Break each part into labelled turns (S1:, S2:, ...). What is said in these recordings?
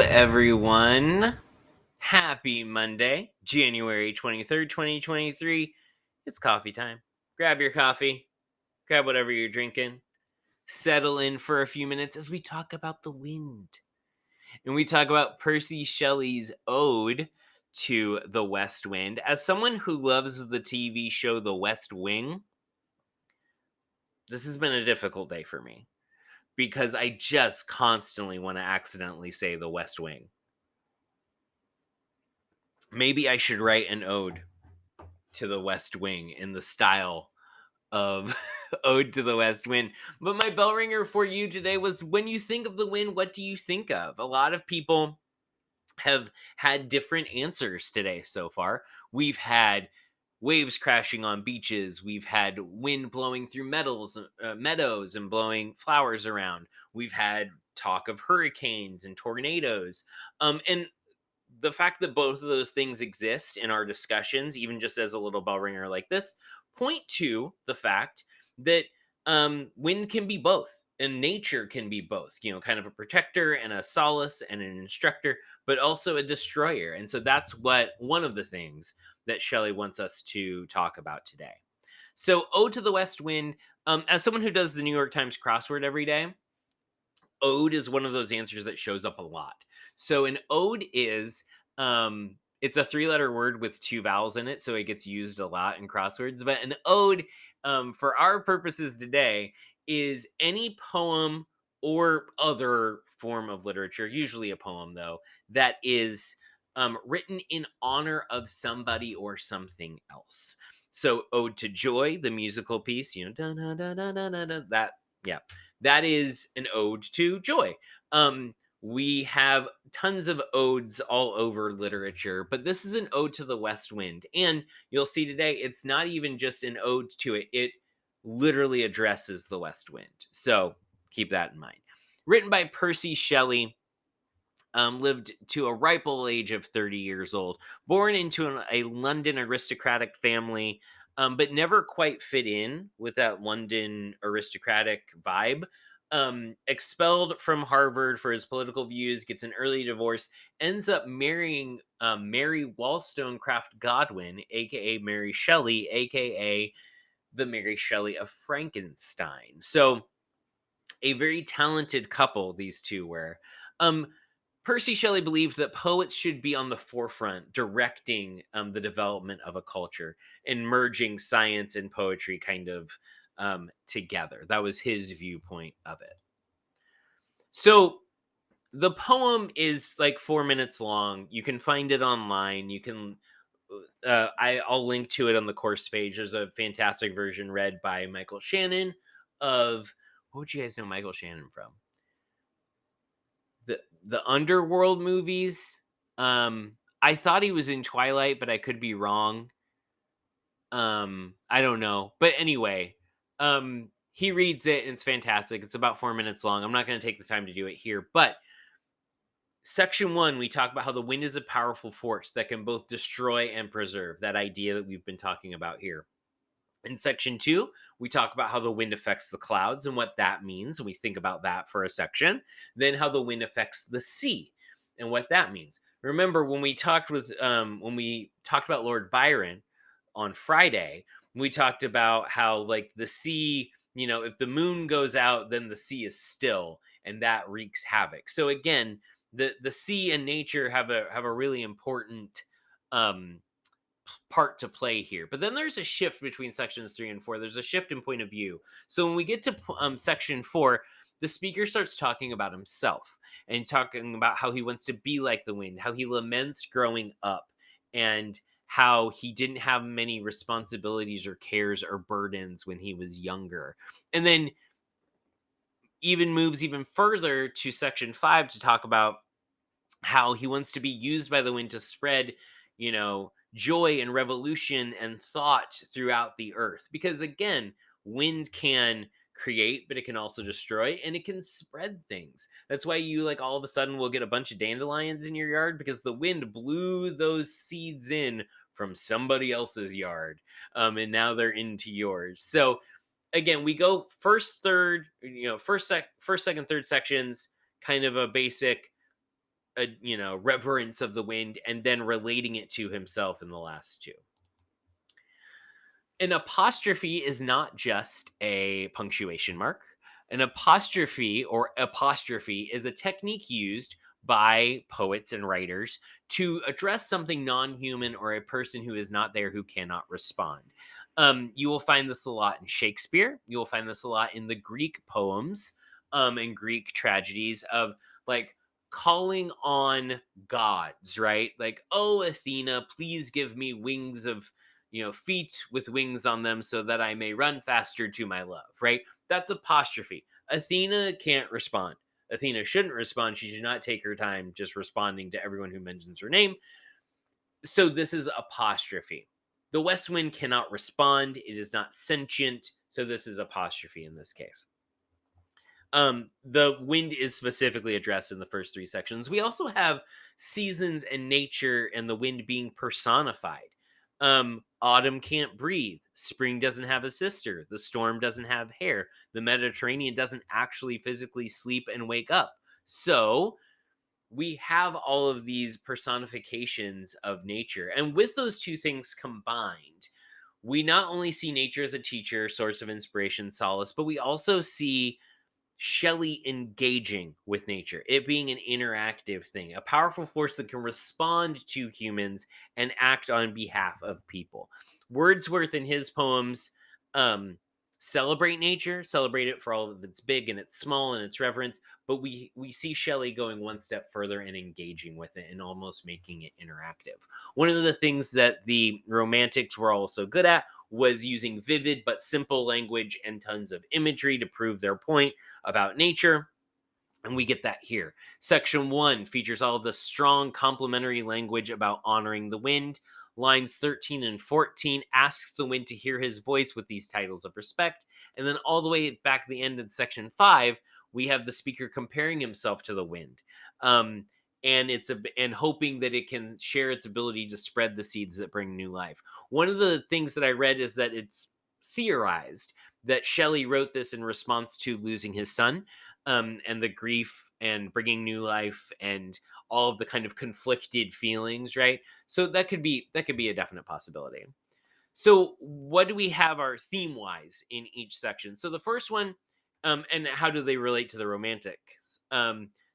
S1: everyone. Happy Monday, January 23rd, 2023. It's coffee time. Grab your coffee, grab whatever you're drinking, settle in for a few minutes as we talk about the wind. And we talk about Percy Shelley's ode to the West Wind. As someone who loves the TV show The West Wing, this has been a difficult day for me because I just constantly want to accidentally say the West Wing. Maybe I should write an ode to the West Wing in the style of Ode to the West Wind. But my bell ringer for you today was, when you think of the wind, what do you think of? A lot of people have had different answers today so far. We've had waves crashing on beaches. We've had wind blowing through meadows and blowing flowers around. We've had talk of hurricanes and tornadoes. And the fact that both of those things exist in our discussions, even just as a little bell ringer like this, point to the fact that wind can be both and nature can be both, kind of a protector and a solace and an instructor, but also a destroyer. And so that's one of the things that Shelley wants us to talk about today. So, Ode to the West Wind, as someone who does the New York Times crossword every day, ode is one of those answers that shows up a lot. So an ode is it's a three-letter word with two vowels in it, so it gets used a lot in crosswords. But an ode, for our purposes today, is any poem or other form of literature, usually a poem though, that is written in honor of somebody or something else. So Ode to Joy, the musical piece, da, da, da, da, da, da, that, yeah, that is an ode to joy. We have tons of odes all over literature, but this is an ode to the West Wind. And you'll see today, it's not even just an ode to it, it literally addresses the West Wind. So keep that in mind. Written by Percy Shelley, lived to a ripe old age of 30 years old, born into a London aristocratic family, but never quite fit in with that London aristocratic vibe. Expelled from Harvard for his political views, gets an early divorce, ends up marrying Mary Wollstonecraft Godwin, aka Mary Shelley, aka the Mary Shelley of Frankenstein. So, a very talented couple, these two were. Percy Shelley believed that poets should be on the forefront, directing the development of a culture and merging science and poetry kind of together. That was his viewpoint of it. So the poem is like 4 minutes long. You can find it online. You can. I'll link to it on the course page. There's a fantastic version read by Michael Shannon of, what would you guys know Michael Shannon from? The Underworld movies. I thought he was in Twilight, but I could be wrong. I don't know. But anyway, he reads it and it's fantastic. It's about 4 minutes long. I'm not going to take the time to do it here, but section 1, we talk about how the wind is a powerful force that can both destroy and preserve. That idea that we've been talking about here. In section 2, we talk about how the wind affects the clouds and what that means, and we think about that for a section. Then how the wind affects the sea and what that means. Remember when we talked about Lord Byron on Friday, we talked about how, like, the sea, if the moon goes out, then the sea is still, and that wreaks havoc. So again, the sea and nature have a really important part to play here. But then there's a shift between sections 3 and 4. There's a shift in point of view. So when we get to section 4, the speaker starts talking about himself and talking about how he wants to be like the wind, how he laments growing up, and how he didn't have many responsibilities or cares or burdens when he was younger. And then even moves even further to section 5 to talk about how he wants to be used by the wind to spread, joy and revolution and thought throughout the earth. Because again, wind can create, but it can also destroy, and it can spread things. That's why you, like, all of a sudden will get a bunch of dandelions in your yard, because the wind blew those seeds in from somebody else's yard, and now they're into yours. So again, we go first, second, third sections, kind of a basic reverence of the wind, and then relating it to himself in the last two. An apostrophe is not just a punctuation mark. An apostrophe or apostrophe is a technique used by poets and writers to address something non human or a person who is not there who cannot respond. You will find this a lot in Shakespeare. You will find this a lot in the Greek poems and Greek tragedies of like calling on gods, right? Like, oh, Athena, please give me wings of feet with wings on them so that I may run faster to my love, right? That's apostrophe. Athena can't respond. Athena shouldn't respond. She should not take her time just responding to everyone who mentions her name. So this is apostrophe. The west wind cannot respond. It is not sentient. So this is apostrophe in this case. The wind is specifically addressed in the first three sections. We also have seasons and nature and the wind being personified. Autumn can't breathe. Spring doesn't have a sister. The storm doesn't have hair. The Mediterranean doesn't actually physically sleep and wake up. So we have all of these personifications of nature. And with those two things combined, we not only see nature as a teacher, source of inspiration, solace, but we also see Shelley engaging with nature, it being an interactive thing, a powerful force that can respond to humans and act on behalf of people. Wordsworth in his poems um, celebrate nature, celebrate it for all of its big and its small and its reverence, but we see Shelley going one step further and engaging with it and almost making it interactive. One of the things that the Romantics were also good at was using vivid but simple language and tons of imagery to prove their point about nature. And we get that here. Section 1 features all the strong complementary language about honoring the wind. Lines 13 and 14 asks the wind to hear his voice with these titles of respect. And then all the way back at the end in section 5, we have the speaker comparing himself to the wind. And hoping that it can share its ability to spread the seeds that bring new life. One of the things that I read is that it's theorized that Shelley wrote this in response to losing his son, and the grief and bringing new life and all of the kind of conflicted feelings, right? So that could be a definite possibility. So what do we have our theme wise in each section? So the first one, and how do they relate to the romantics?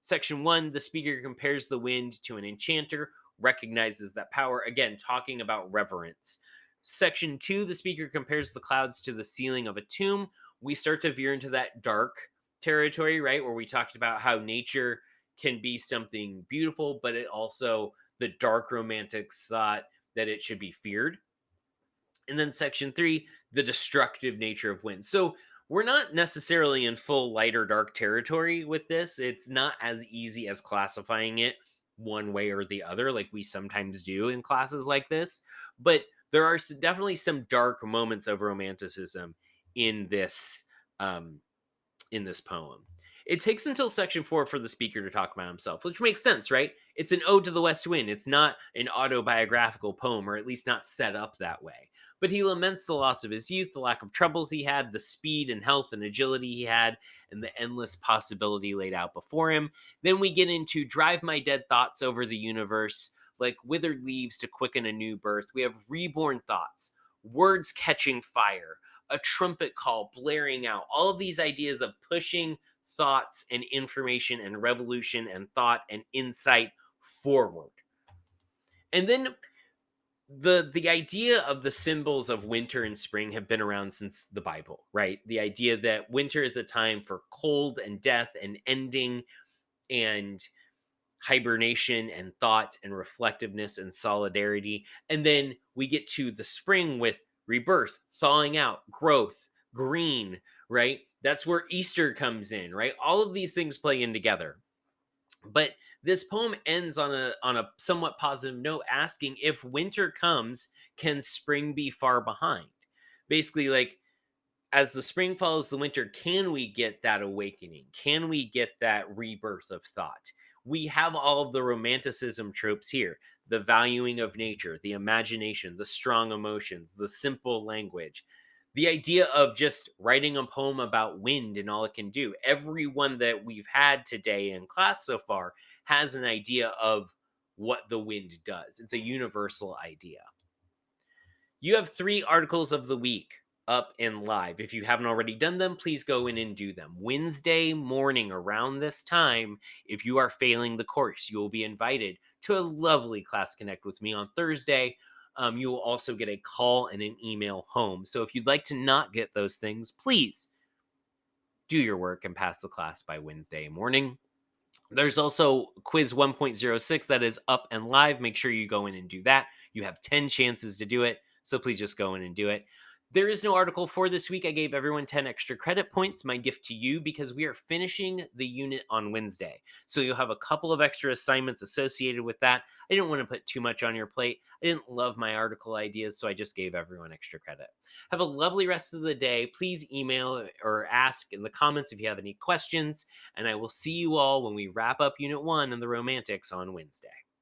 S1: Section 1, the speaker compares the wind to an enchanter, recognizes that power, again talking about reverence. Section 2, the speaker compares the clouds to the ceiling of a tomb. We start to veer into that dark territory, right, where we talked about how nature can be something beautiful, but it also, the dark romantics thought that it should be feared. And then section 3, the destructive nature of wind. So we're not necessarily in full light or dark territory with this. It's not as easy as classifying it one way or the other, like we sometimes do in classes like this. But there are definitely some dark moments of romanticism in this um, in this poem. It takes until section 4 for the speaker to talk about himself, which makes sense, right? It's an ode to the West Wind. It's not an autobiographical poem, or at least not set up that way. But he laments the loss of his youth, the lack of troubles he had, the speed and health and agility he had, and the endless possibility laid out before him. Then we get into drive my dead thoughts over the universe, like withered leaves to quicken a new birth. We have reborn thoughts, words catching fire, a trumpet call blaring out, all of these ideas of pushing thoughts and information and revolution and thought and insight forward. And then the idea of the symbols of winter and spring have been around since the Bible, right? The idea that winter is a time for cold and death and ending and hibernation and thought and reflectiveness and solidarity. And then we get to the spring with rebirth, thawing out, growth, green, right? That's where Easter comes in, right? All of these things play in together. But this poem ends on a somewhat positive note, asking, if winter comes, can spring be far behind? Basically, like, as the spring follows the winter, can we get that awakening? Can we get that rebirth of thought? We have all of the romanticism tropes here, the valuing of nature, the imagination, the strong emotions, the simple language. The idea of just writing a poem about wind and all it can do. Everyone that we've had today in class so far has an idea of what the wind does. It's a universal idea. You have 3 articles of the week up and live. If you haven't already done them, please go in and do them. Wednesday morning around this time, if you are failing the course, you will be invited to a lovely class connect with me on Thursday. You will also get a call and an email home. So if you'd like to not get those things, please do your work and pass the class by Wednesday morning. There's also quiz 1.06 that is up and live. Make sure you go in and do that. You have 10 chances to do it, so please just go in and do it. There is no article for this week. I gave everyone 10 extra credit points, my gift to you, because we are finishing the unit on Wednesday. So you'll have a couple of extra assignments associated with that. I didn't want to put too much on your plate. I didn't love my article ideas, so I just gave everyone extra credit. Have a lovely rest of the day. Please email or ask in the comments if you have any questions, and I will see you all when we wrap up Unit 1 and the Romantics on Wednesday.